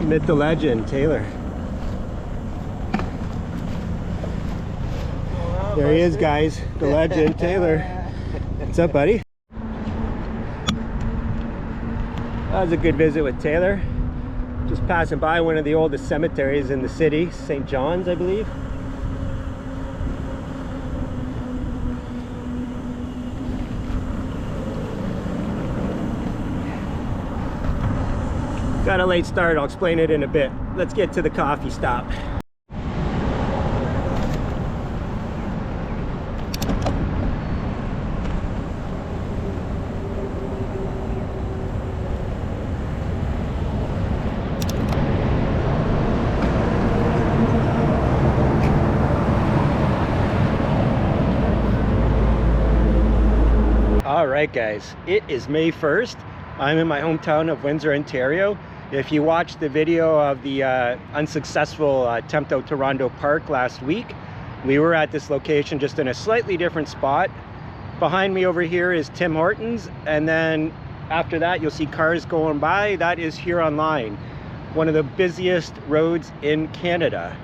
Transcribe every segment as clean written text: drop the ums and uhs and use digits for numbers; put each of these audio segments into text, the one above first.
Myth the legend, Taylor. There he is, guys. The legend, Taylor. What's up, buddy? That was a good visit with Taylor. Just passing by one of the oldest cemeteries in the city, St. John's, I believe. Got a late start, I'll explain it in a bit. Let's get to the coffee stop. Alright guys, it is May 1st. I'm in my hometown of Windsor, Ontario. If you watched the video of the unsuccessful attempt out to Rondeau Park last week, we were at this location just in a slightly different spot. Behind me over here is Tim Hortons, and then after that you'll see cars going by. That is Huron Line, one of the busiest roads in Canada.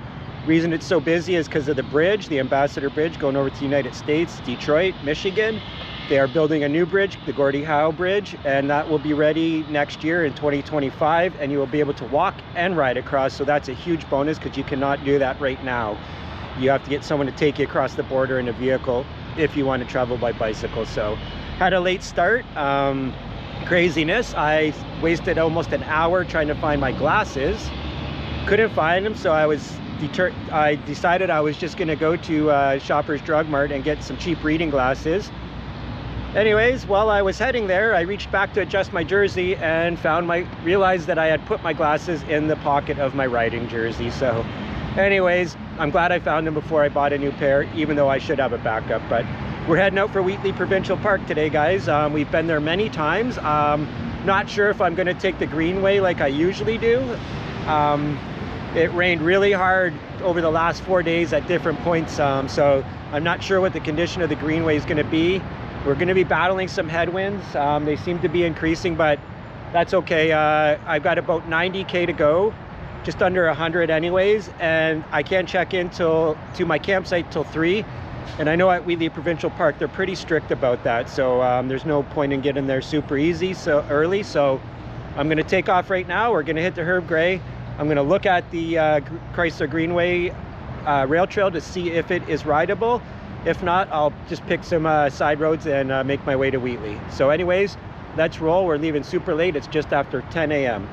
Reason it's so busy is because of the bridge, the Ambassador Bridge going over to the United States, Detroit, Michigan. They are building a new bridge, the Gordie Howe Bridge, and that will be ready next year in 2025, and you will be able to walk and ride across. So that's a huge bonus because you cannot do that right now. You have to get someone to take you across the border in a vehicle if you want to travel by bicycle. So had a late start. Craziness. I wasted almost an hour trying to find my glasses. Couldn't find them, so I decided I was just going to go to Shoppers Drug Mart and get some cheap reading glasses. Anyways, while I was heading there, I reached back to adjust my jersey and realized that I had put my glasses in the pocket of my riding jersey. So anyways, I'm glad I found them before I bought a new pair, even though I should have a backup. But we're heading out for Wheatley Provincial Park today, guys. We've been there many times. Not sure if I'm going to take the Greenway like I usually do. It rained really hard over the last 4 days at different points, so I'm not sure what the condition of the Greenway is going to be. We're going to be battling some headwinds. They seem to be increasing, but that's okay. I've got about 90K to go, just under 100 anyways, and I can't check in to my campsite till 3. And I know at Wheatley Provincial Park they're pretty strict about that, so there's no point in getting there super easy so early. So I'm going to take off right now. We're going to hit the Herb Gray. I'm going to look at the Chrysler Greenway rail trail to see if it is rideable. If not, I'll just pick some side roads and make my way to Wheatley. So anyways, let's roll. We're leaving super late. It's just after 10 a.m.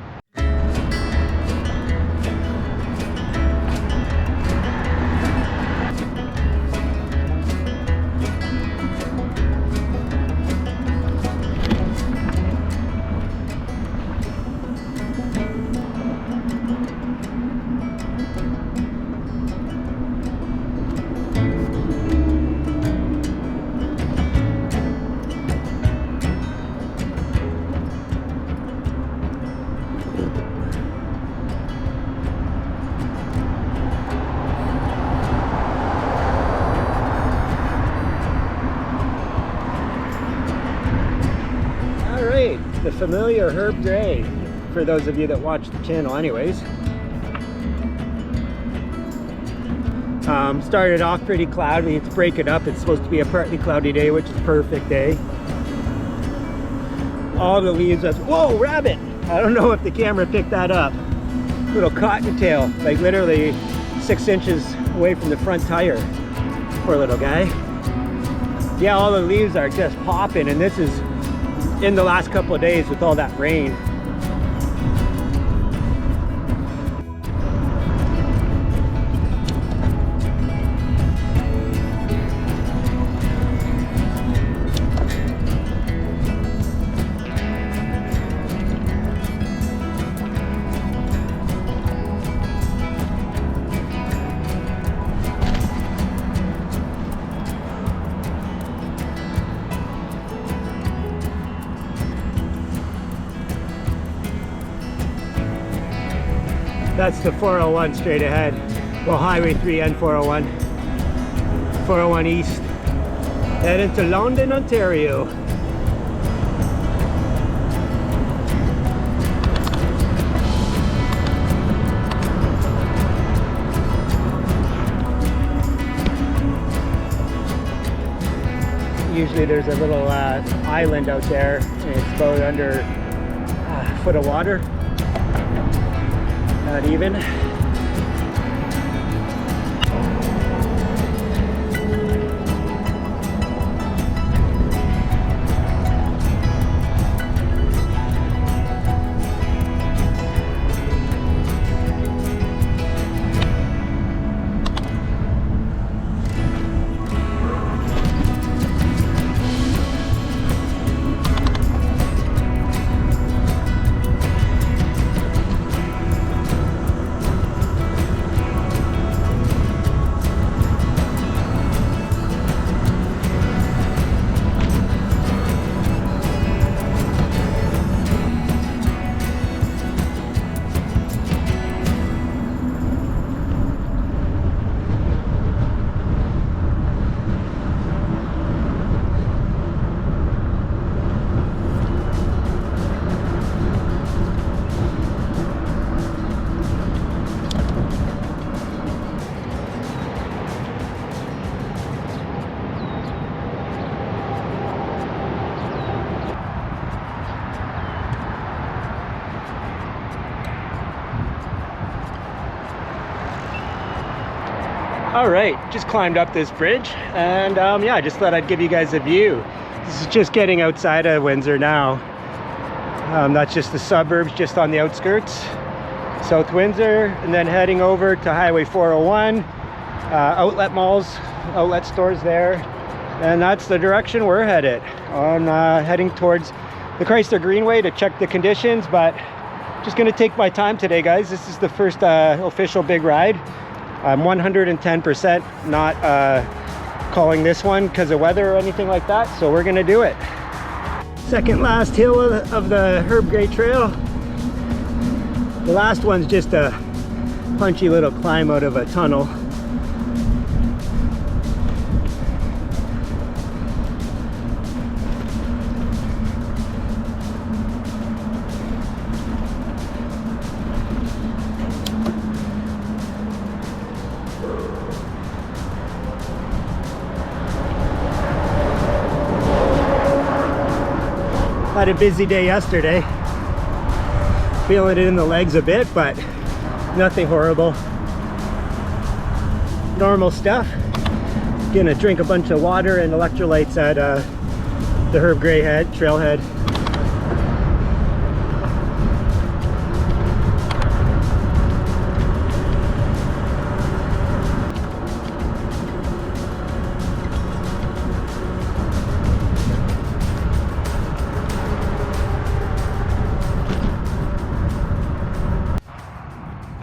The familiar Herb Gray, for those of you that watch the channel anyways. Started off pretty cloudy. It's breaking up. It's supposed to be a partly cloudy day, which is perfect day. All the leaves are, whoa, rabbit! I don't know if the camera picked that up. Little cottontail, like literally 6 inches away from the front tire. Poor little guy. Yeah, all the leaves are just popping, and this is in the last couple of days with all that rain. That's the 401 straight ahead. Well, Highway 3 and 401. 401 East. Heading to London, Ontario. Usually there's a little island out there, and it's about under a foot of water. Not even. All right, just climbed up this bridge, and yeah, I just thought I'd give you guys a view. This is just getting outside of Windsor now. That's just the suburbs, just on the outskirts. South Windsor, and then heading over to Highway 401, outlet malls, outlet stores there. And that's the direction we're headed. I'm heading towards the Chrysler Greenway to check the conditions, but just gonna take my time today, guys. This is the first official big ride. I'm 110% not calling this one because of weather or anything like that, so we're gonna do it. Second last hill of the Herb Gray Trail. The last one's just a punchy little climb out of a tunnel. Had a busy day yesterday. Feeling it in the legs a bit, but nothing horrible. Normal stuff. Gonna drink a bunch of water and electrolytes at the Herb Gray trailhead.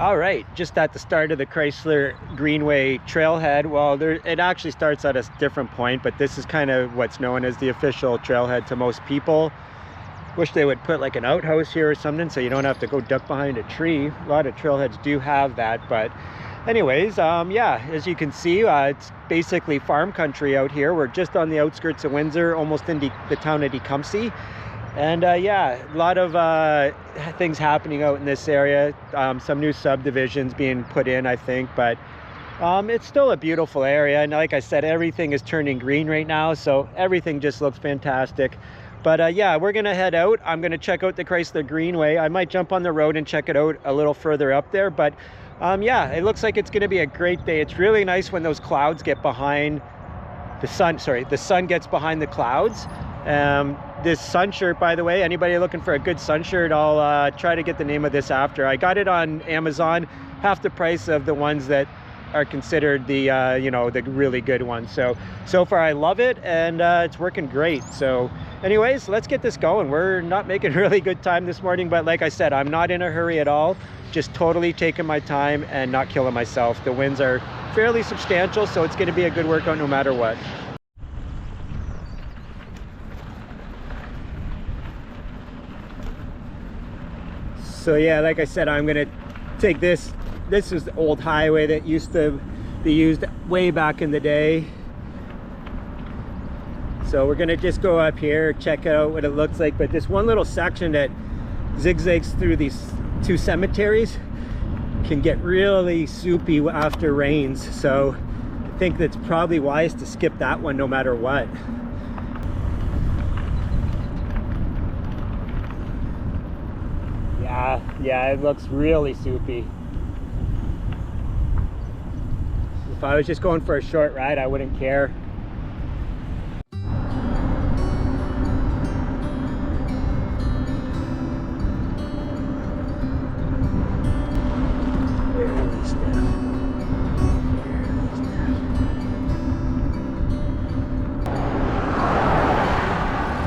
All right, just at the start of the Chrysler Greenway trailhead. Well, it actually starts at a different point, but this is kind of what's known as the official trailhead to most people. Wish they would put like an outhouse here or something so you don't have to go duck behind a tree. A lot of trailheads do have that, but anyways, yeah, as you can see, it's basically farm country out here. We're just on the outskirts of Windsor, almost in the town of Tecumseh. And yeah, a lot of things happening out in this area. Some new subdivisions being put in, I think, but it's still a beautiful area. And like I said, everything is turning green right now, so everything just looks fantastic. But yeah, we're gonna head out. I'm gonna check out the Chrysler Greenway. I might jump on the road and check it out a little further up there, but yeah, it looks like it's gonna be a great day. It's really nice when those clouds get behind the sun. Sorry, the sun gets behind the clouds. This sun shirt, by the way, anybody looking for a good sun shirt, I'll try to get the name of this after. I got it on Amazon, half the price of the ones that are considered the you know, the really good ones. So far I love it, and it's working great. So anyways, let's get this going. We're not making really good time this morning, but like I said, I'm not in a hurry at all, just totally taking my time and not killing myself. The winds are fairly substantial, so it's going to be a good workout no matter what. So yeah, like I said, I'm gonna take this. This is the old highway that used to be used way back in the day. So we're gonna just go up here, check out what it looks like. But this one little section that zigzags through these two cemeteries can get really soupy after rains. So I think that's probably wise to skip that one no matter what. Yeah, it looks really soupy. If I was just going for a short ride, I wouldn't care.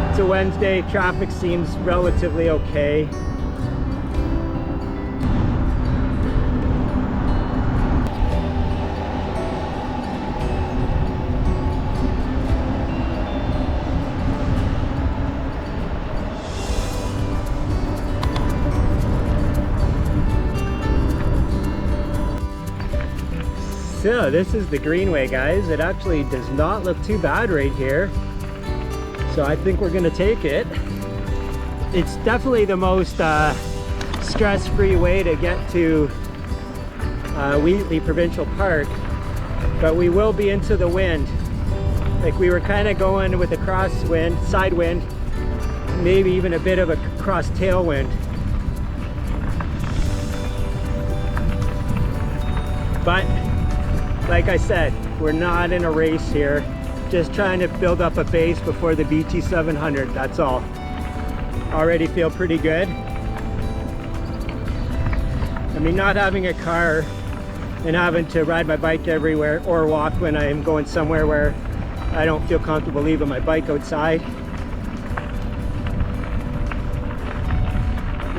It's a Wednesday, traffic seems relatively okay. So this is the Greenway, guys. It actually does not look too bad right here. So I think we're gonna take it. It's definitely the most stress-free way to get to Wheatley Provincial Park, but we will be into the wind. Like, we were kind of going with a crosswind, side wind, maybe even a bit of a cross tailwind. But like I said, we're not in a race here. Just trying to build up a base before the BT 700, that's all. Already feel pretty good. I mean, not having a car and having to ride my bike everywhere or walk when I'm going somewhere where I don't feel comfortable leaving my bike outside.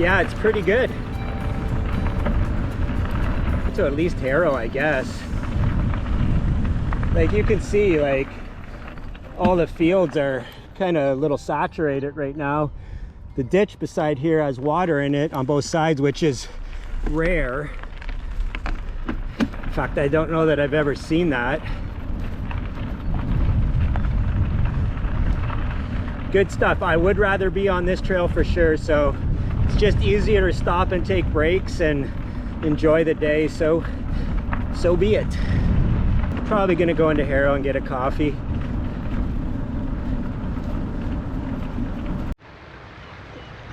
Yeah, it's pretty good. To at least Harrow, I guess. Like, you can see, like, all the fields are kind of a little saturated right now. The ditch beside here has water in it on both sides, which is rare. In fact, I don't know that I've ever seen that. Good stuff. I would rather be on this trail for sure, so it's just easier to stop and take breaks and enjoy the day, so be it. Probably gonna go into Harrow and get a coffee.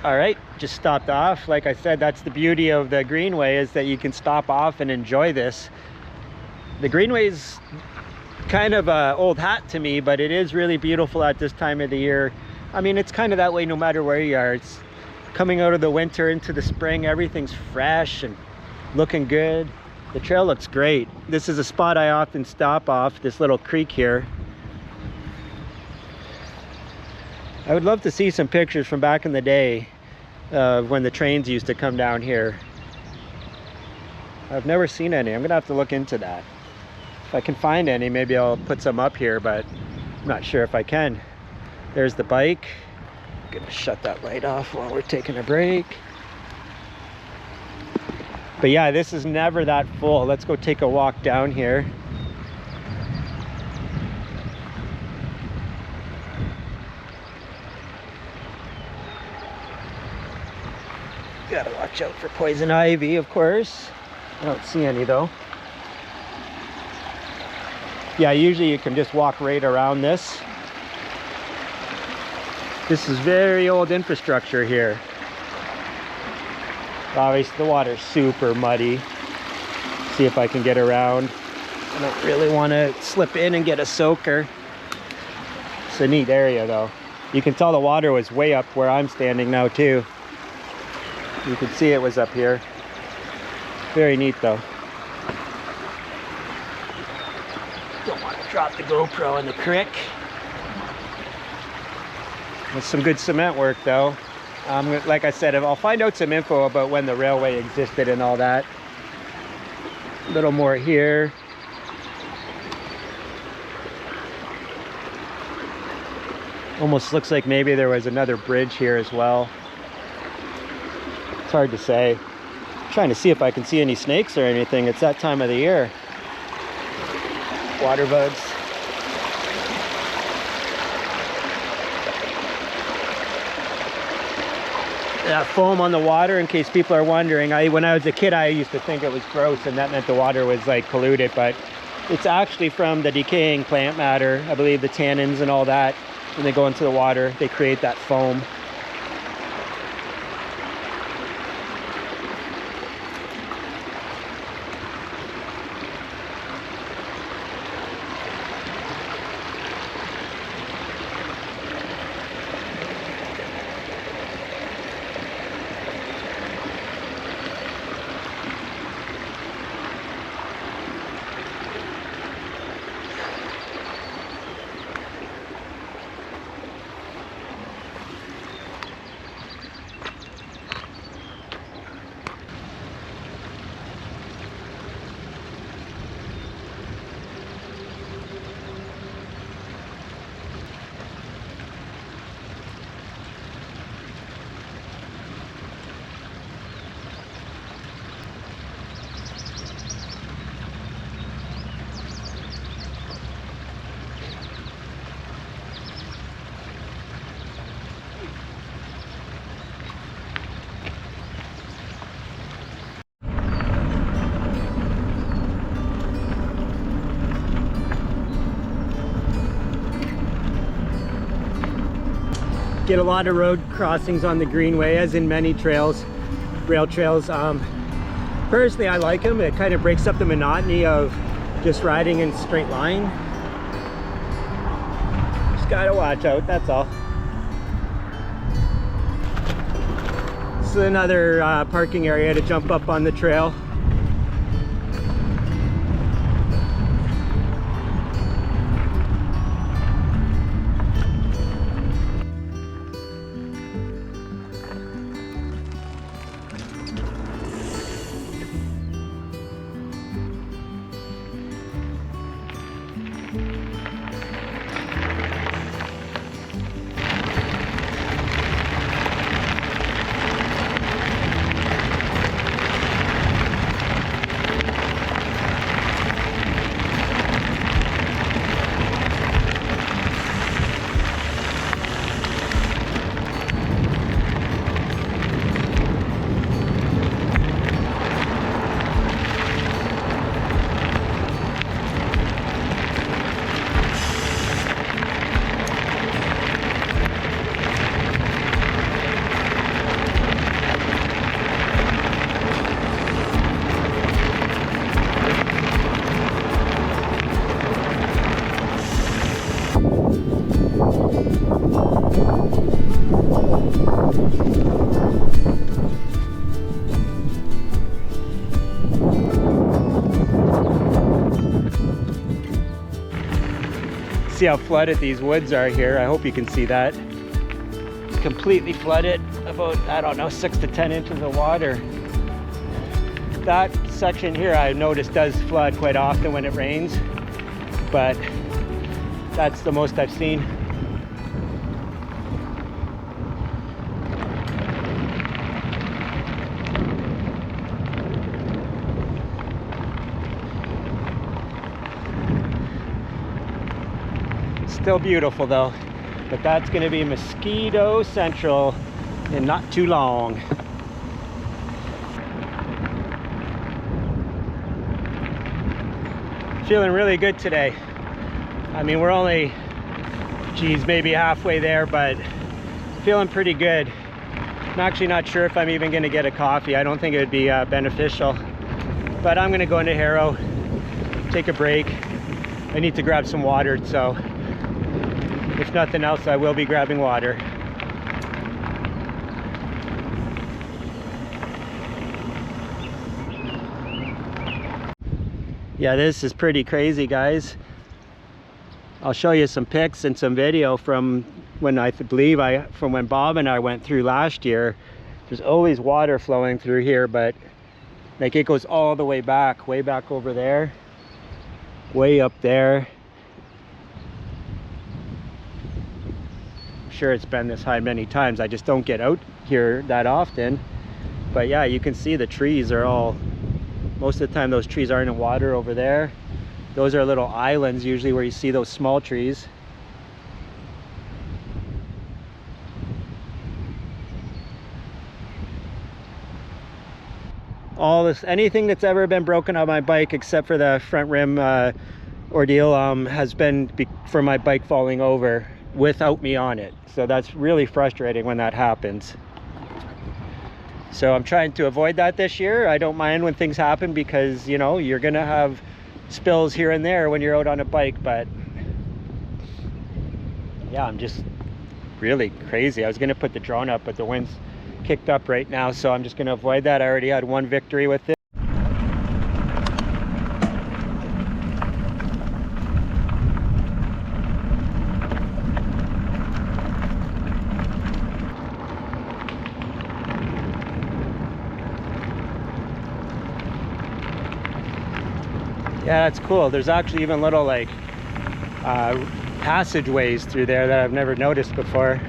All right, just stopped off. Like I said, that's the beauty of the Greenway, is that you can stop off and enjoy this. The Greenway's kind of a old hat to me, but it is really beautiful at this time of the year. I mean, it's kind of that way no matter where you are. It's coming out of the winter into the spring, everything's fresh and looking good. The trail looks great. This is a spot I often stop off, this little creek here. I would love to see some pictures from back in the day when the trains used to come down here. I've never seen any. I'm gonna have to look into that. If I can find any, maybe I'll put some up here, but I'm not sure if I can. There's the bike. I'm gonna shut that light off while we're taking a break. But yeah, this is never that full. Let's go take a walk down here. Gotta watch out for poison ivy, of course. I don't see any though. Yeah, usually you can just walk right around this. This is very old infrastructure here. Obviously the water's super muddy. See if I can get around. I don't really want to slip in and get a soaker. It's a neat area though. You can tell the water was way up where I'm standing now too. You can see it was up here. Very neat though. Don't want to drop the GoPro in the creek. There's some good cement work though. Like I said, I'll find out some info about when the railway existed and all that. A little more here. Almost looks like maybe there was another bridge here as well. It's hard to say. I'm trying to see if I can see any snakes or anything. It's that time of the year. Water bugs. That foam on the water, in case people are wondering, when I was a kid I used to think it was gross and that meant the water was like polluted, but it's actually from the decaying plant matter. I believe the tannins and all that, when they go into the water, they create that foam. Get a lot of road crossings on the Greenway, as in many trails, rail trails. Personally, I like them. It kind of breaks up the monotony of just riding in a straight line. Just gotta watch out, that's all. This is another parking area to jump up on the trail. See how flooded these woods are here. I hope you can see that. It's completely flooded, about, I don't know, 6 to 10 inches of water. That section here I noticed does flood quite often when it rains, but that's the most I've seen. Still beautiful though, but that's going to be mosquito central in not too long. Feeling really good today. I mean, we're only, geez, maybe halfway there, but feeling pretty good. I'm actually not sure if I'm even going to get a coffee. I don't think it would be beneficial, but I'm going to go into Harrow, take a break. I need to grab some water, so if nothing else, I will be grabbing water. Yeah, this is pretty crazy, guys. I'll show you some pics and some video from when from when Bob and I went through last year. There's always water flowing through here, but like it goes all the way back over there, way up there. Sure, it's been this high many times. I just don't get out here that often, but yeah, you can see the trees are all, most of the time those trees aren't in water over there. Those are little islands usually where you see those small trees. All this, anything that's ever been broken on my bike except for the front rim ordeal has been from my bike falling over without me on it. So that's really frustrating when that happens. So I'm trying to avoid that this year. I don't mind when things happen because, you know, you're gonna have spills here and there when you're out on a bike, but yeah, I'm just really crazy. I was gonna put the drone up, but the wind's kicked up right now, so I'm just gonna avoid that. I already had one victory with it. Yeah, that's cool. There's actually even little like passageways through there that I've never noticed before.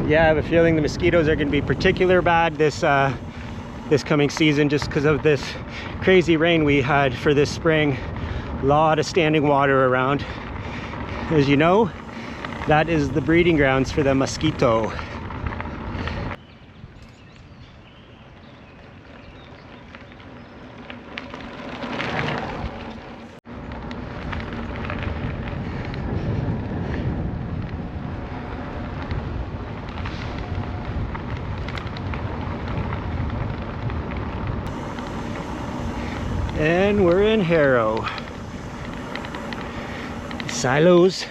Yeah, I have a feeling the mosquitoes are going to be particularly bad this coming season, just because of this crazy rain we had for this spring. A lot of standing water around. As you know, that is the breeding grounds for the mosquito. And we're in Harrow. Silos.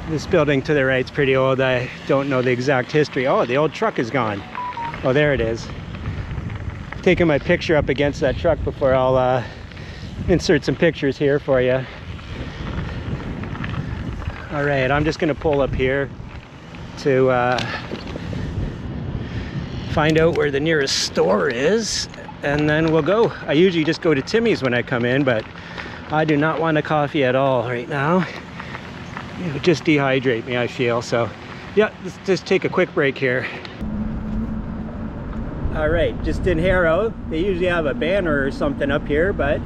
This building to the right's pretty old. I don't know the exact history. Oh, the old truck is gone. Oh, there it is. Taking my picture up against that truck before I'll insert some pictures here for you. All right, I'm just gonna pull up here to find out where the nearest store is, and then we'll go. I usually just go to Timmy's when I come in, but I do not want a coffee at all right now. It would just dehydrate me, I feel. So yeah, let's just take a quick break here. All right, just in Harrow. They usually have a banner or something up here, but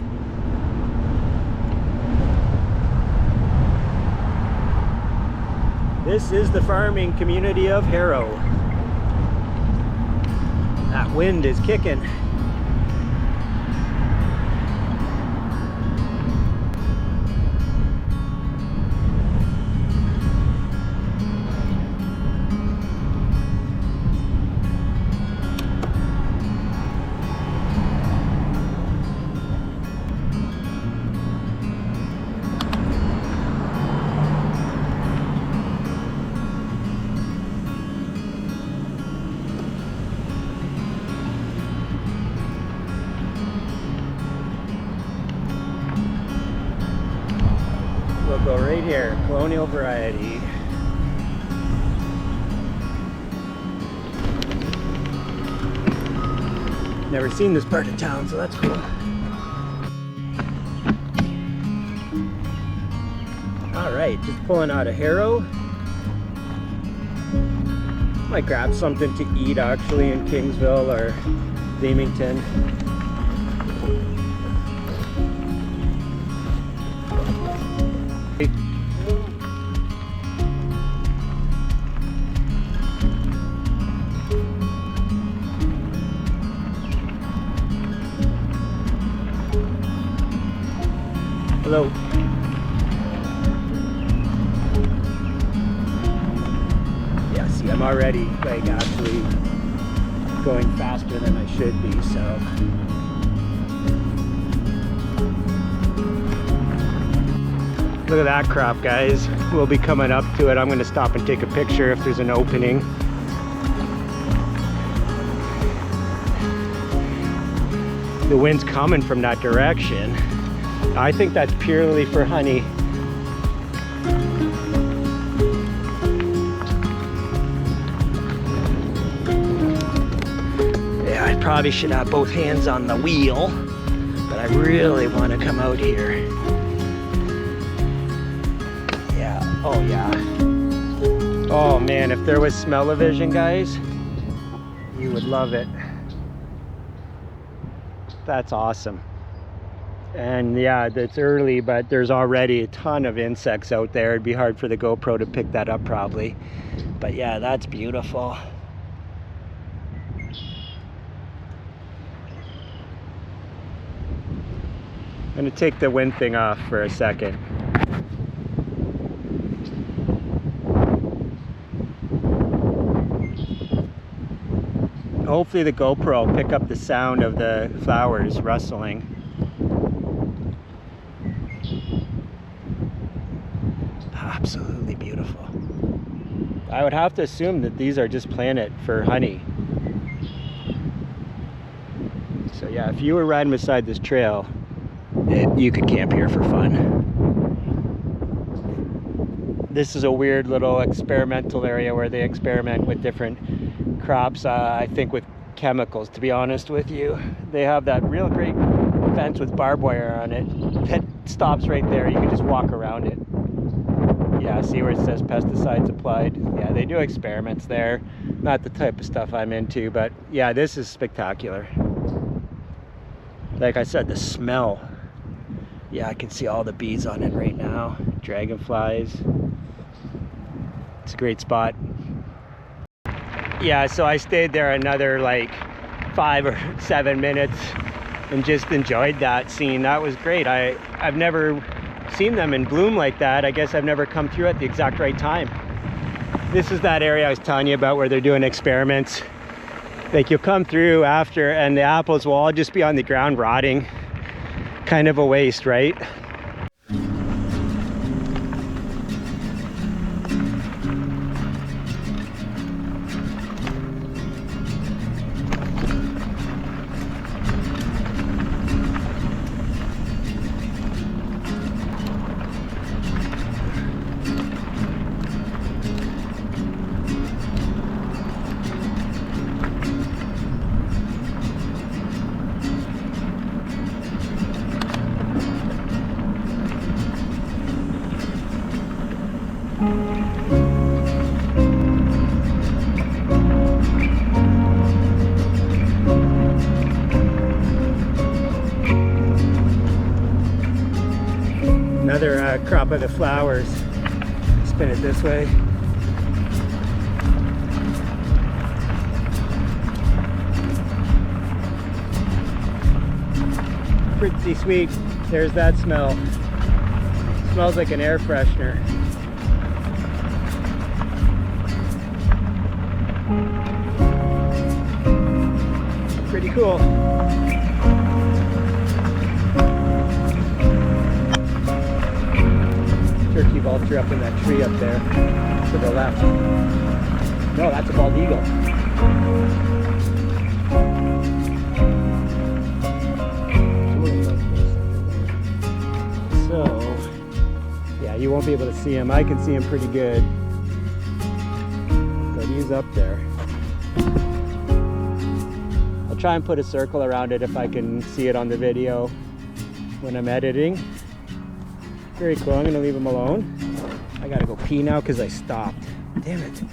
this is the farming community of Harrow. That wind is kicking. We'll go right here, colonial variety. Never seen this part of town, so that's cool. All right, just pulling out of Harrow. Might grab something to eat actually in Kingsville or Leamington. Hello. Yeah, see, I'm already like actually going faster than I should be, so. Look at that crop, guys. We'll be coming up to it. I'm gonna stop and take a picture if there's an opening. The wind's coming from that direction. I think that's purely for honey. Yeah, I probably should have both hands on the wheel, but I really want to come out here. Yeah, oh yeah. Oh man, if there was smell-o-vision, guys, you would love it. That's awesome. And yeah, it's early, but there's already a ton of insects out there. It'd be hard for the GoPro to pick that up probably. But yeah, that's beautiful. I'm gonna take the wind thing off for a second. Hopefully the GoPro will pick up the sound of the flowers rustling. Absolutely beautiful. I would have to assume that these are just planted for honey. So yeah, if you were riding beside this trail, you could camp here for fun. This is a weird little experimental area where they experiment with different crops, I think with chemicals, to be honest with you. They have that real great fence with barbed wire on it that stops right there. You can just walk around it. Yeah, see where it says pesticides applied? Yeah, they do experiments there. Not the type of stuff I'm into, but yeah, this is spectacular. Like I said, the smell. Yeah, I can see all the bees on it right now. Dragonflies. It's a great spot. Yeah, so I stayed there another like 5 or 7 minutes and just enjoyed that scene. That was great. I've never seen them in bloom like that. I guess I've never come through at the exact right time. This is that area I was telling you about where they're doing experiments. Like, you'll come through after and the apples will all just be on the ground rotting. Kind of a waste, right? Another crop of the flowers. Spin it this way. Pretty sweet. There's that smell. Smells like an air freshener. Pretty cool. Turkey vulture up in that tree up there to the left. No, that's a bald eagle. So, yeah, you won't be able to see him. I can see him pretty good. But he's up there. I'll try and put a circle around it if I can see it on the video when I'm editing. Very cool. I'm gonna leave him alone. I gotta go pee now because I stopped. Damn it.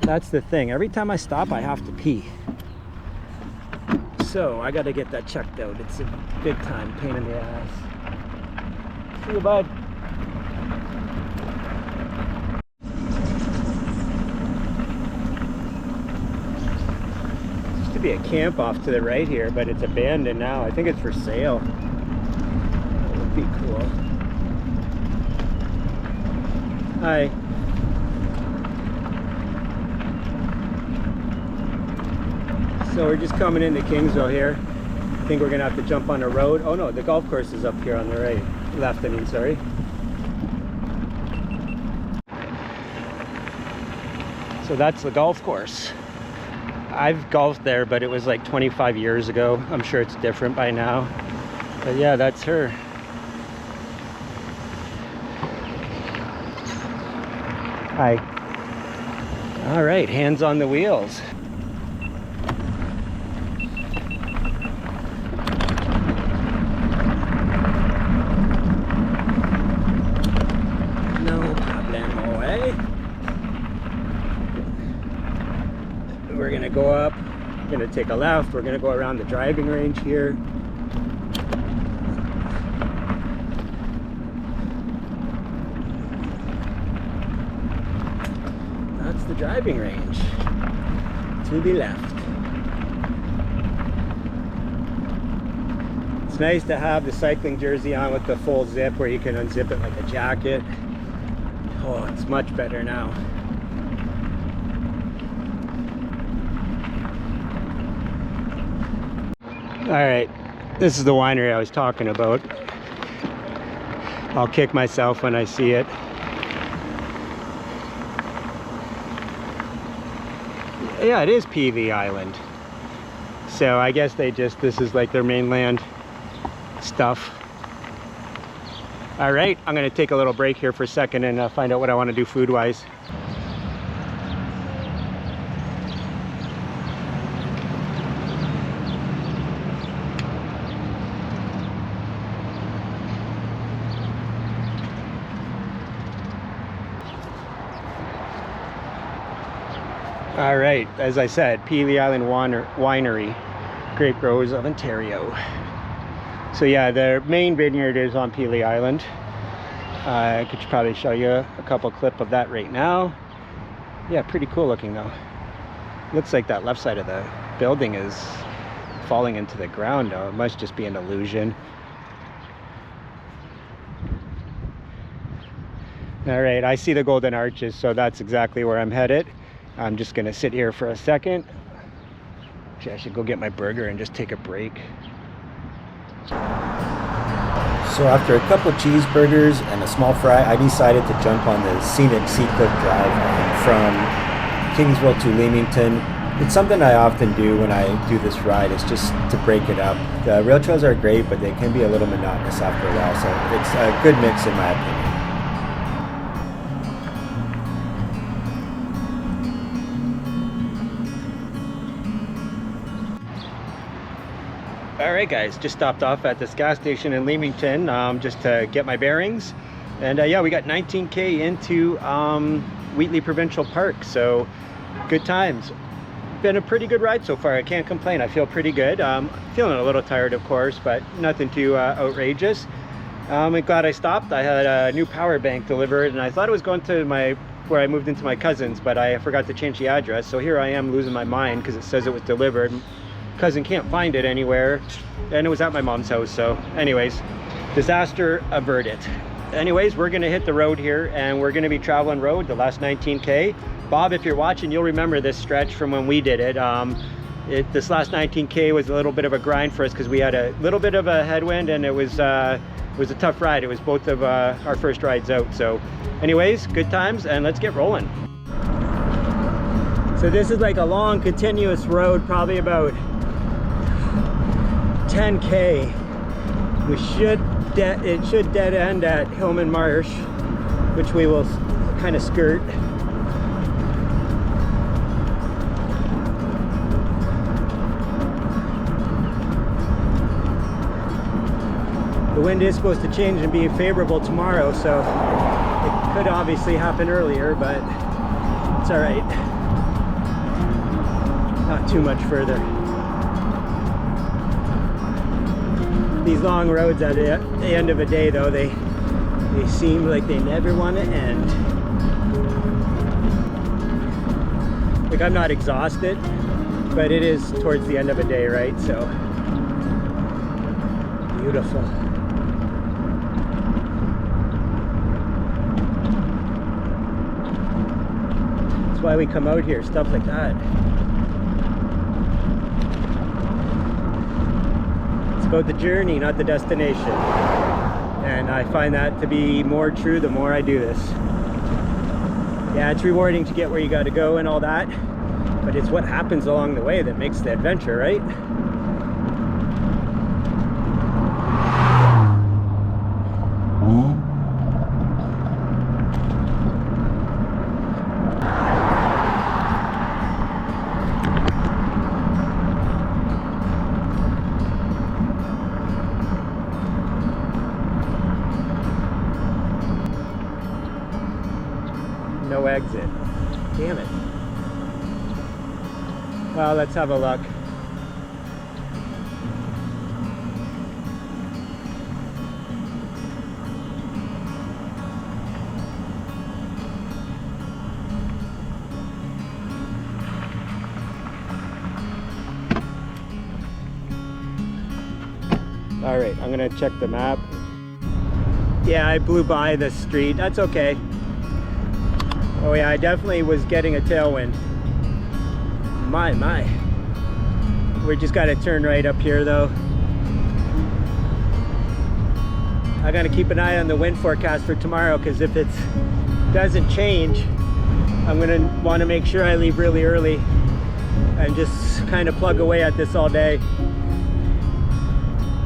That's the thing. Every time I stop, I have to pee. So I gotta get that checked out. It's a big time pain in the ass. See you, bud. Used to be a camp off to the right here, but it's abandoned now. I think it's for sale. That would be cool. Hi. So we're just coming into Kingsville here. I think we're gonna have to jump on a road. Oh no, the golf course is up here on the right. Left, I mean, sorry. So that's the golf course. I've golfed there, but it was like 25 years ago. I'm sure it's different by now. But yeah, that's her. Hi. All right, hands on the wheels. No problemo, eh? We're gonna go up, we're gonna take a left, we're gonna go around the driving range here. The driving range to the left. It's nice to have the cycling jersey on with the full zip where you can unzip it like a jacket. Oh, it's much better now. All right, this is the winery I was talking about. I'll kick myself when I see it. Yeah, it is PV Island. So I guess they just, this is like their mainland stuff. All right, I'm gonna take a little break here for a second and find out what I want to do food-wise. All right, as I said, Peavey Island Winery, Grape Growers of Ontario. So yeah, their main vineyard is on Peavey Island. I could probably show you a couple clip of that right now. Yeah, pretty cool looking though. Looks like that left side of the building is falling into the ground though. It must just be an illusion. All right, I see the Golden Arches, so that's exactly where I'm headed. I'm just gonna sit here for a second. Actually, I should go get my burger and just take a break. So after a couple cheeseburgers and a small fry, I decided to jump on the scenic Seacliff Drive from Kingsville to Leamington. It's something I often do when I do this ride. It's just to break it up. The rail trails are great, but they can be a little monotonous after a while, so it's a good mix in my opinion. All right, guys, just stopped off at this gas station in Leamington just to get my bearings. And yeah, we got 19K into Wheatley Provincial Park, so good times. Been a pretty good ride so far. I can't complain. I feel pretty good. Feeling a little tired, of course, but nothing too outrageous. I'm glad I stopped. I had a new power bank delivered, and I thought it was going to where I moved into my cousin's, but I forgot to change the address. So here I am losing my mind because it says it was delivered. Cousin can't find it anywhere, and it was at my mom's house. So anyways, disaster averted. Anyways, we're gonna hit the road here, and we're gonna be traveling road the last 19K. Bob, if you're watching, you'll remember this stretch from when we did it. This last 19K was a little bit of a grind for us because we had a little bit of a headwind, and it was a tough ride. It was both of our first rides out. So anyways, good times, and let's get rolling. So this is like a long continuous road, probably about 10K. It should dead end at Hillman Marsh, which we will kind of skirt. The wind is supposed to change and be favorable tomorrow, so it could obviously happen earlier, but it's all right. Not too much further. These long roads at the end of a day, though, they seem like they never want to end. Like, I'm not exhausted, but it is towards the end of a day, right? So beautiful. That's why we come out here, stuff like that. About the journey, not the destination, and I find that to be more true the more I do this. Yeah, it's rewarding to get where you got to go and all that, but it's what happens along the way that makes the adventure, right? No exit. Damn it. Well, let's have a look. All right, I'm gonna check the map. Yeah, I blew by the street. That's okay. Oh yeah, I definitely was getting a tailwind. My. We just gotta turn right up here though. I gotta keep an eye on the wind forecast for tomorrow, because if it doesn't change, I'm gonna wanna make sure I leave really early and just kind of plug away at this all day.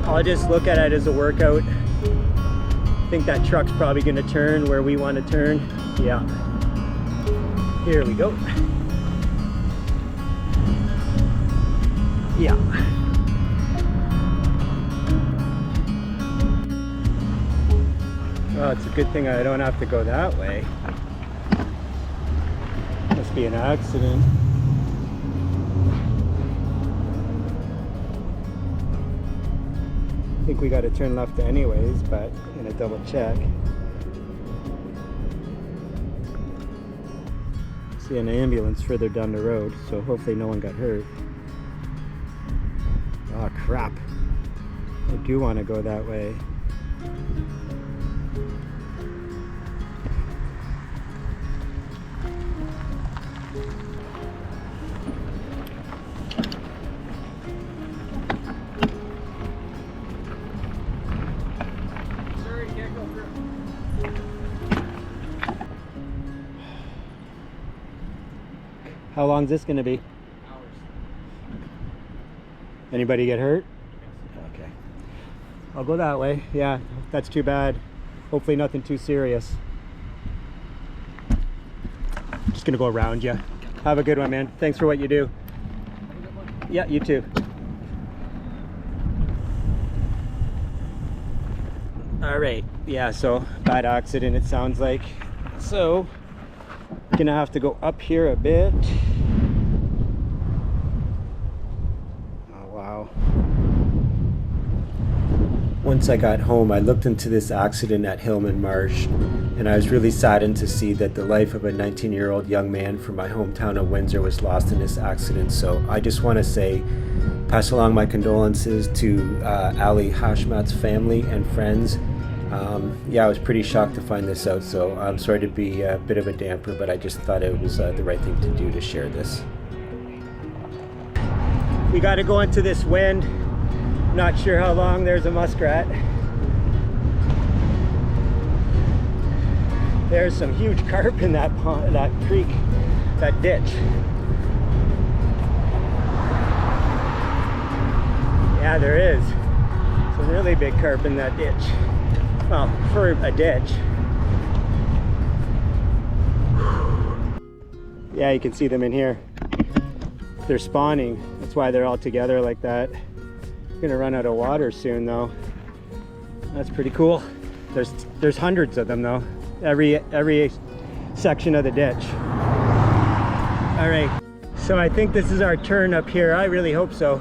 I'll just look at it as a workout. I think that truck's probably gonna turn where we wanna turn. Yeah. Here we go. Yeah. Well, it's a good thing I don't have to go that way. Must be an accident. I think we got to turn left anyways, but I'm gonna double check. See an ambulance further down the road, so hopefully no one got hurt. Oh crap, I do want to go that way. How long is this going to be? Hours. Anybody get hurt? Okay. I'll go that way. Yeah, that's too bad. Hopefully nothing too serious. Just going to go around you. Have a good one, man. Thanks for what you do. Have a good one. Yeah, you too. All right. Yeah, so bad accident it sounds like. So, gonna have to go up here a bit. Oh, wow. Once I got home, I looked into this accident at Hillman Marsh, and I was really saddened to see that the life of a 19-year-old young man from my hometown of Windsor was lost in this accident. So I just want to say, pass along my condolences to Ali Hashmat's family and friends. Yeah, I was pretty shocked to find this out, so I'm sorry to be a bit of a damper, but I just thought it was the right thing to do to share this. We got to go into this wind. Not sure how long. There's a muskrat. There's some huge carp in that pond, that creek, that ditch. Yeah, there is some really big carp in that ditch. Well, for a ditch. Yeah, you can see them in here. They're spawning. That's why they're all together like that. We're gonna run out of water soon though. That's pretty cool. There's hundreds of them though. Every section of the ditch. All right, so I think this is our turn up here. I really hope so.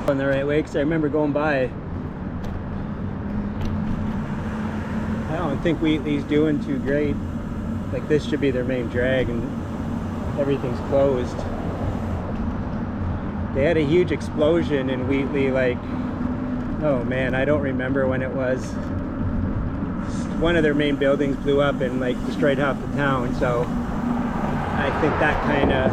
On the right way, because I remember going by. I don't think Wheatley's doing too great. Like, this should be their main drag and everything's closed. They had a huge explosion in Wheatley, like, oh man, I don't remember when it was. One of their main buildings blew up and like destroyed half the town, so I think that kind of.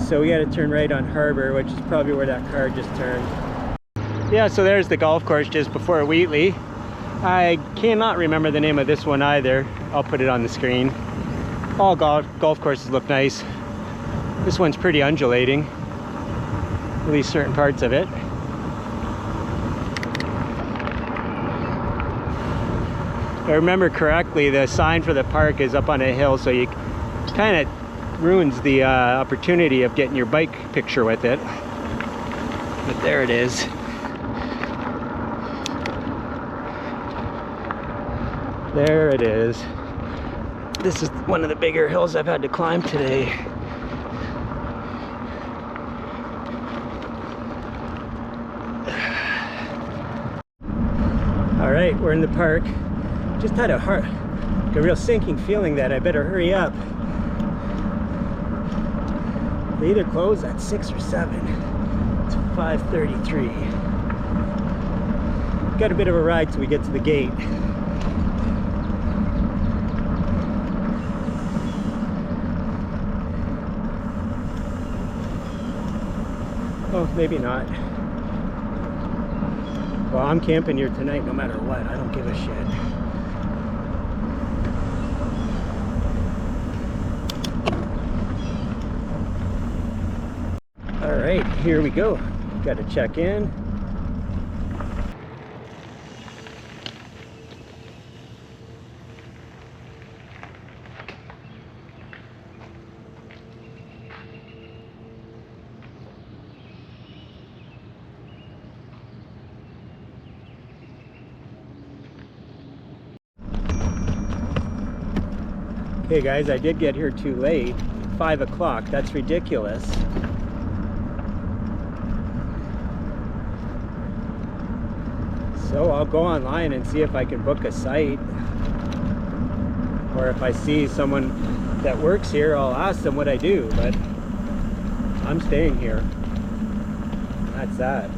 So we got to turn right on Harbor, which is probably where that car just turned. Yeah, so there's the golf course just before Wheatley. I cannot remember the name of this one either. I'll put it on the screen. All golf courses look nice. This one's pretty undulating, at least certain parts of it. If I remember correctly, the sign for the park is up on a hill, so you kind of ruins the opportunity of getting your bike picture with it. But there it is. There it is. This is one of the bigger hills I've had to climb today. All right, we're in the park. Just had a real sinking feeling that I better hurry up. They either close at 6 or 7. It's 5:33. Got a bit of a ride till we get to the gate. Oh, maybe not. Well, I'm camping here tonight no matter what. I don't give a shit. All right, here we go. Got to check in. Hey guys, I did get here too late. 5 o'clock, that's ridiculous. So I'll go online and see if I can book a site. Or if I see someone that works here, I'll ask them what I do, but I'm staying here. That's that.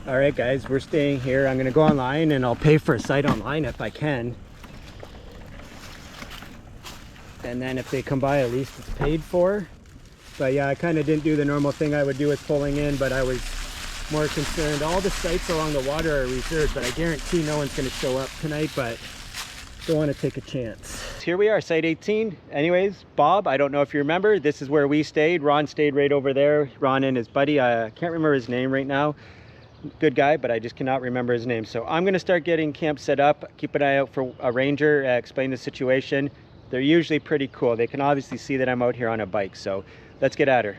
All right guys, we're staying here. I'm gonna go online and I'll pay for a site online if I can. And then if they come by, at least it's paid for. But yeah, I kind of didn't do the normal thing I would do with pulling in, but I was more concerned. All the sites along the water are reserved, but I guarantee no one's gonna show up tonight, but don't want to take a chance. Here we are, site 18. Anyways, Bob, I don't know if you remember, this is where we stayed. Ron stayed right over there. Ron and his buddy, I can't remember his name right now. Good guy, but I just cannot remember his name. So I'm going to start getting camp set up. Keep an eye out for a ranger, explain the situation. They're usually pretty cool. They can obviously see that I'm out here on a bike. So let's get at her.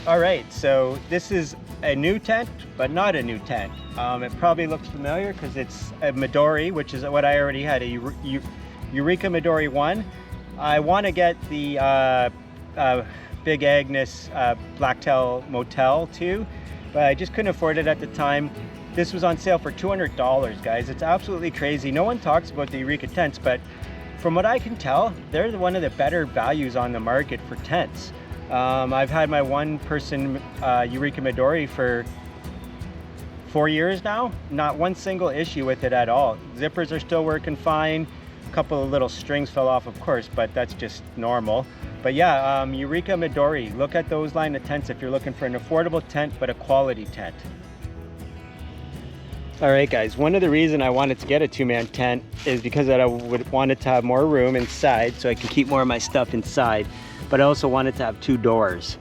All right, so this is a new tent, but not a new tent. It probably looks familiar because it's a Midori, which is what I already had, a Eureka Midori 1. I want to get the Big Agnes Blacktail Motel too, but I just couldn't afford it at the time. This was on sale for $200, guys. It's absolutely crazy. No one talks about the Eureka tents, but from what I can tell, they're one of the better values on the market for tents. I've had my one-person Eureka Midori for 4 years now. Not one single issue with it at all. Zippers are still working fine. A couple of little strings fell off, of course, but that's just normal. But yeah, Eureka Midori. Look at those line of tents if you're looking for an affordable tent, but a quality tent. All right, guys. One of the reasons I wanted to get a two-man tent is because I wanted to have more room inside, so I can keep more of my stuff inside. But I also wanted to have 2 doors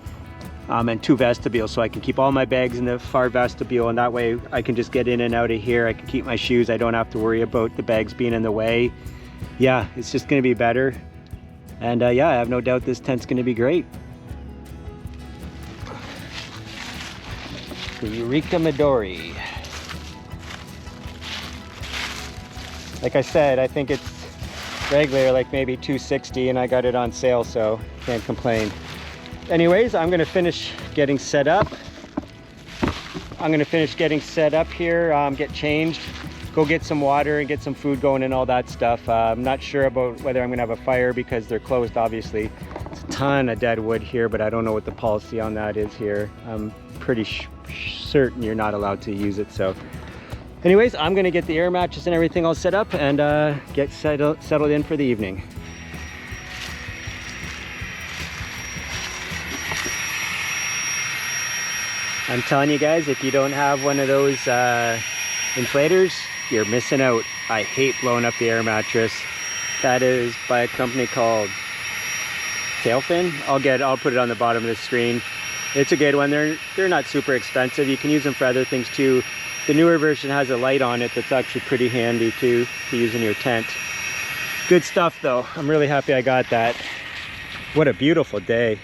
and 2 vestibules, so I can keep all my bags in the far vestibule, and that way I can just get in and out of here. I can keep my shoes. I don't have to worry about the bags being in the way. Yeah, it's just gonna be better. And yeah, I have no doubt this tent's gonna be great. The Eureka Midori. Like I said, I think it's regular, like maybe $260, and I got it on sale, so can't complain. Anyways, I'm gonna finish getting set up. Here, get changed, go get some water and get some food going and all that stuff. I'm not sure about whether I'm gonna have a fire because they're closed, obviously. It's a ton of dead wood here, but I don't know what the policy on that is here. I'm pretty certain you're not allowed to use it, so. Anyways, I'm gonna get the air mattress and everything all set up and get settled in for the evening. I'm telling you guys, if you don't have one of those inflators, you're missing out. I hate blowing up the air mattress. That is by a company called Tailfin. I'll put it on the bottom of the screen. It's a good one. They're not super expensive. You can use them for other things too. The newer version has a light on it that's actually pretty handy too to use in your tent. Good stuff though. I'm really happy I got that. What a beautiful day.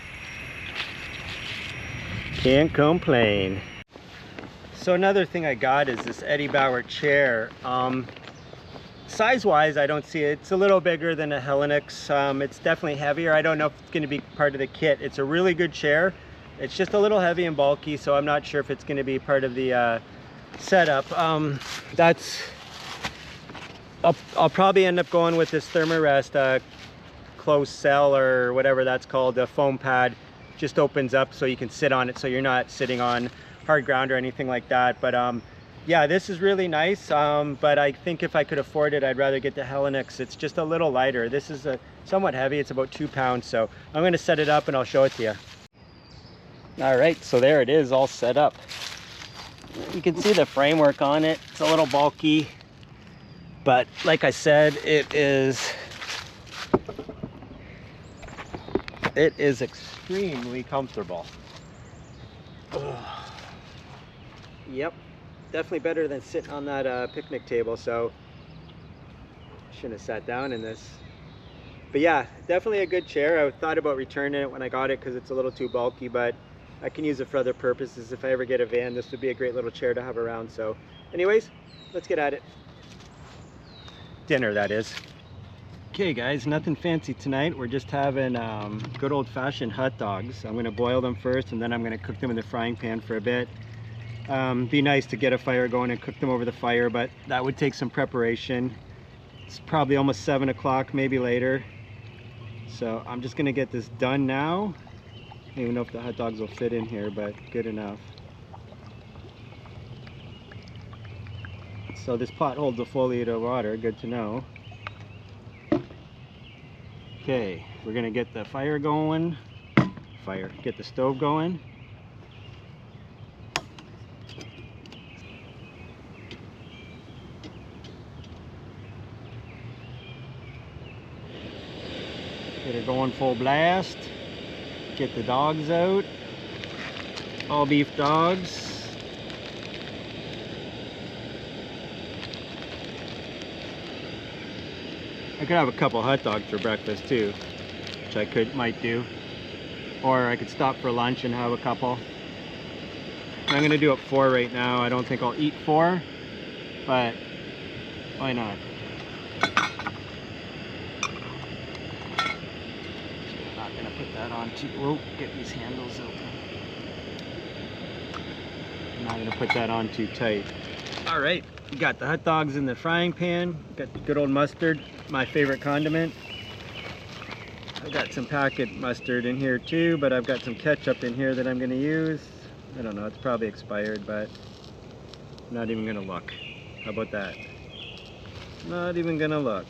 Can't complain. So another thing I got is this Eddie Bauer chair. Size-wise, I don't see it. It's a little bigger than a Hellenix. It's definitely heavier. I don't know if it's going to be part of the kit. It's a really good chair. It's just a little heavy and bulky, so I'm not sure if it's going to be part of the setup. I'll probably end up going with this Thermarest closed cell or whatever that's called. The foam pad just opens up so you can sit on it, so you're not sitting on hard ground or anything like that. But yeah, this is really nice, but I think if I could afford it, I'd rather get the Hellenix. It's just a little lighter. This is somewhat heavy. It's about 2 pounds, so I'm going to set it up and I'll show it to you. All right, so there it is, all set up. You can see the framework on it. It's a little bulky, but like I said, it is extremely comfortable. Ugh. Yep, definitely better than sitting on that picnic table, so shouldn't have sat down in this. But yeah, definitely a good chair. I thought about returning it when I got it because it's a little too bulky, but I can use it for other purposes. If I ever get a van, this would be a great little chair to have around. So anyways, let's get at it. Dinner, that is. Okay guys, nothing fancy tonight. We're just having good old-fashioned hot dogs. I'm going to boil them first, and then I'm going to cook them in the frying pan for a bit. Be nice to get a fire going and cook them over the fire, but that would take some preparation. It's probably almost 7 o'clock, maybe later. So I'm just going to get this done now. I don't even know if the hot dogs will fit in here, but good enough. So this pot holds a full liter of water, good to know. Okay, we're gonna get the fire going. Get the stove going. Get it going full blast. Get the dogs out. All beef dogs. I could have a couple hot dogs for breakfast too, which I might do. Or I could stop for lunch and have a couple. I'm gonna do it 4 right now. I don't think I'll eat 4, but why not? Put that on too. Whoa, get these handles open. I'm not going to put that on too tight. All right, we got the hot dogs in the frying pan. Got the good old mustard, my favorite condiment. I got some packet mustard in here too, but I've got some ketchup in here that I'm going to use. I don't know, it's probably expired, but I'm not even going to look. How about that? Not even going to look.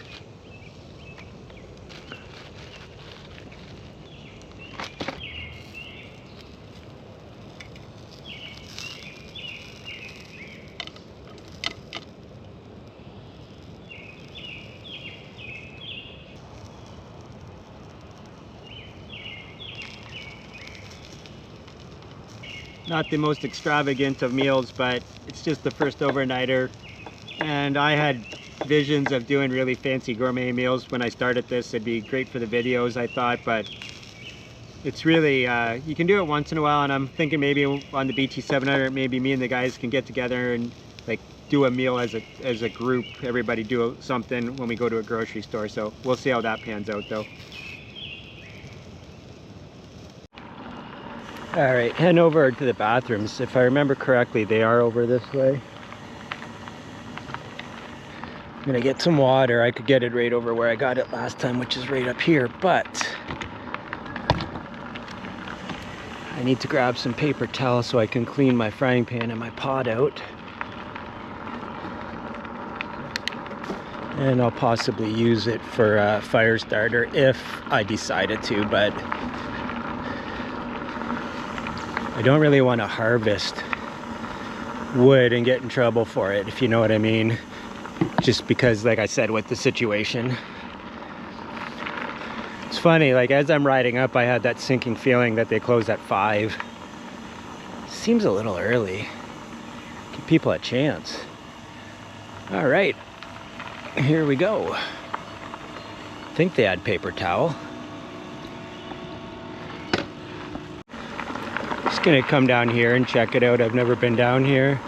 Not the most extravagant of meals, but it's just the first overnighter. And I had visions of doing really fancy gourmet meals when I started this. It'd be great for the videos, I thought, but it's really, you can do it once in a while, and I'm thinking maybe on the BT700, maybe me and the guys can get together and like do a meal as a group. Everybody do something when we go to a grocery store, so we'll see how that pans out though. All right, heading over to the bathrooms. If I remember correctly, they are over this way. I'm gonna get some water. I could get it right over where I got it last time, which is right up here, but I need to grab some paper towel so I can clean my frying pan and my pot out. And I'll possibly use it for a fire starter if I decided to, but I don't really want to harvest wood and get in trouble for it, if you know what I mean. Just because, like I said, with the situation. It's funny, like as I'm riding up, I had that sinking feeling that they close at 5. Seems a little early. Give people a chance. All right, here we go. I think they had paper towel. Gonna come down here and check it out. I've never been down here.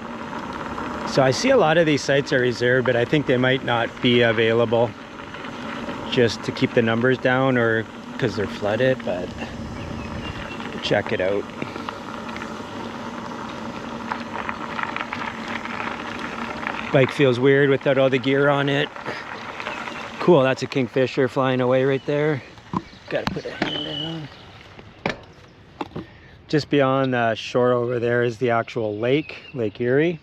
So I see a lot of these sites are reserved, but I think they might not be available just to keep the numbers down or because they're flooded, but check it out. Bike feels weird without all the gear on it. Cool, that's a kingfisher flying away right there. Gotta put a hand down. Just beyond the shore over there is the actual lake, Lake Erie.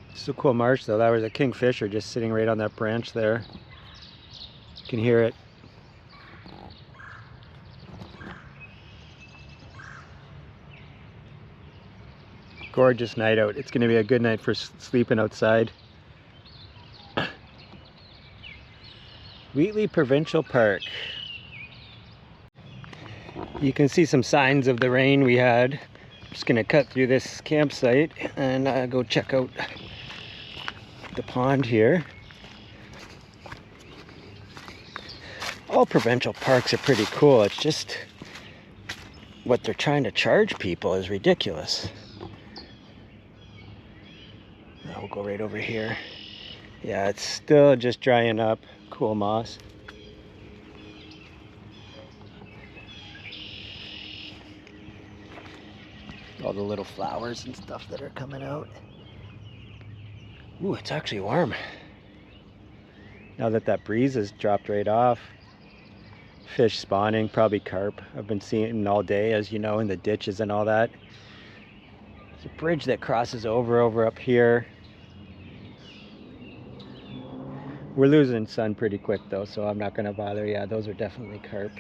It's a cool marsh though. That was a kingfisher just sitting right on that branch there. You can hear it. Gorgeous night out. It's going to be a good night for sleeping outside. Wheatley Provincial Park. You can see some signs of the rain we had. I'm just going to cut through this campsite and go check out the pond here. All provincial parks are pretty cool. It's just what they're trying to charge people is ridiculous. We'll go right over here. Yeah, it's still just drying up. Cool moss. All the little flowers and stuff that are coming out. Ooh, it's actually warm. Now that that breeze has dropped right off. Fish spawning, probably carp. I've been seeing all day, as you know, in the ditches and all that. There's a bridge that crosses over up here. We're losing sun pretty quick though, so I'm not going to bother. Yeah, those are definitely carp.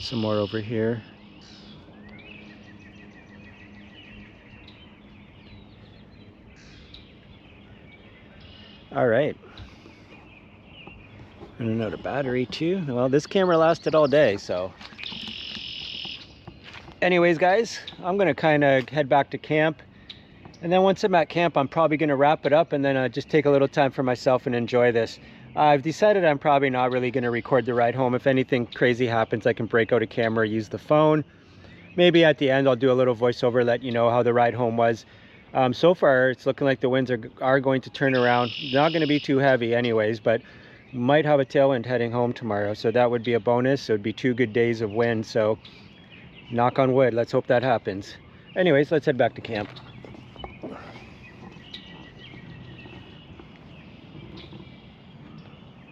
Some more over here. All right. Running out of battery too. Well, this camera lasted all day, so. Anyways, guys, I'm going to kind of head back to camp. And then once I'm at camp, I'm probably going to wrap it up and then just take a little time for myself and enjoy this. I've decided I'm probably not really going to record the ride home. If anything crazy happens, I can break out a camera, use the phone. Maybe at the end, I'll do a little voiceover, let you know how the ride home was. So far, it's looking like the winds are going to turn around. Not going to be too heavy anyways, but might have a tailwind heading home tomorrow. So that would be a bonus. It would be 2 good days of wind. So knock on wood. Let's hope that happens. Anyways, let's head back to camp.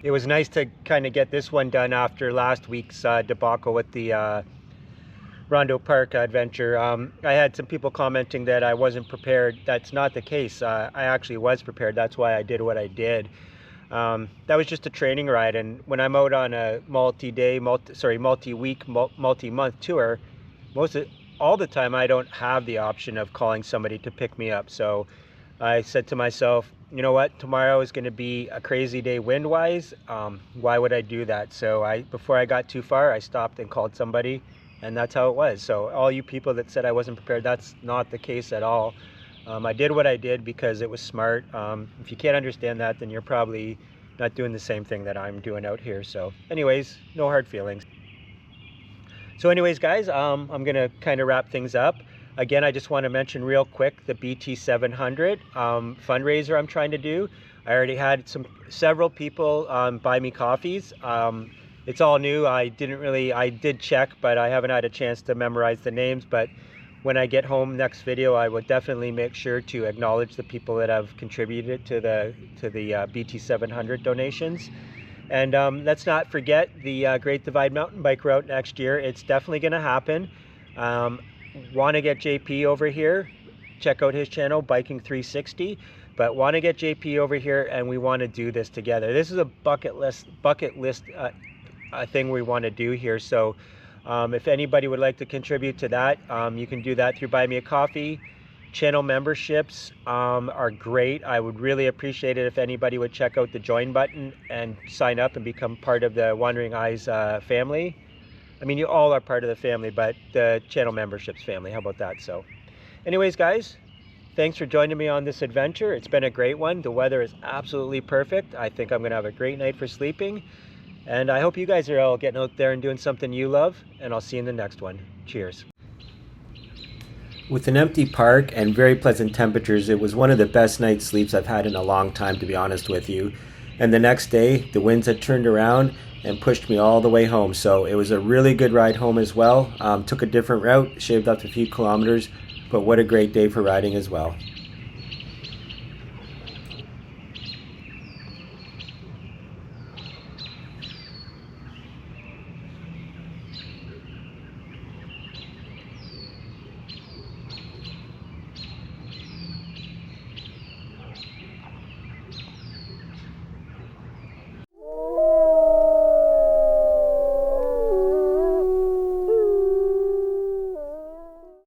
It was nice to kind of get this one done after last week's debacle with the Rondeau Park adventure. I had some people commenting that I wasn't prepared. That's not the case. I actually was prepared. That's why I did what I did. That was just a training ride, and when I'm out on a multi-week, multi-month tour, all the time I don't have the option of calling somebody to pick me up. So I said to myself, you know what, tomorrow is going to be a crazy day wind-wise. Why would I do that? So before I got too far, I stopped and called somebody, and that's how it was. So all you people that said I wasn't prepared, that's not the case at all. I did what I did because it was smart. If you can't understand that, then you're probably not doing the same thing that I'm doing out here. So anyways, no hard feelings. So anyways, guys, I'm going to kind of wrap things up. Again, I just want to mention real quick the BT 700 fundraiser I'm trying to do. I already had several people buy me coffees. It's all new. I did check, but I haven't had a chance to memorize the names. But when I get home next video, I will definitely make sure to acknowledge the people that have contributed to the BT 700 donations. And let's not forget the Great Divide Mountain Bike Route next year. It's definitely going to happen. Want to get JP over here, check out his channel, Biking 360, but want to get JP over here, and we want to do this together. This is a bucket list thing we want to do here. So if anybody would like to contribute to that, you can do that through Buy Me a Coffee. Channel memberships are great. I would really appreciate it if anybody would check out the join button and sign up and become part of the Wandering Eyes family. I mean, you all are part of the family, but the channel memberships family, how about that? So anyways, guys, thanks for joining me on this adventure. It's been a great one. The weather is absolutely perfect. I think I'm going to have a great night for sleeping. And I hope you guys are all getting out there and doing something you love. And I'll see you in the next one. Cheers. With an empty park and very pleasant temperatures, it was one of the best night's sleeps I've had in a long time, to be honest with you. And the next day, the winds had turned around and pushed me all the way home. So it was a really good ride home as well. Took a different route, shaved off a few kilometers, but what a great day for riding as well.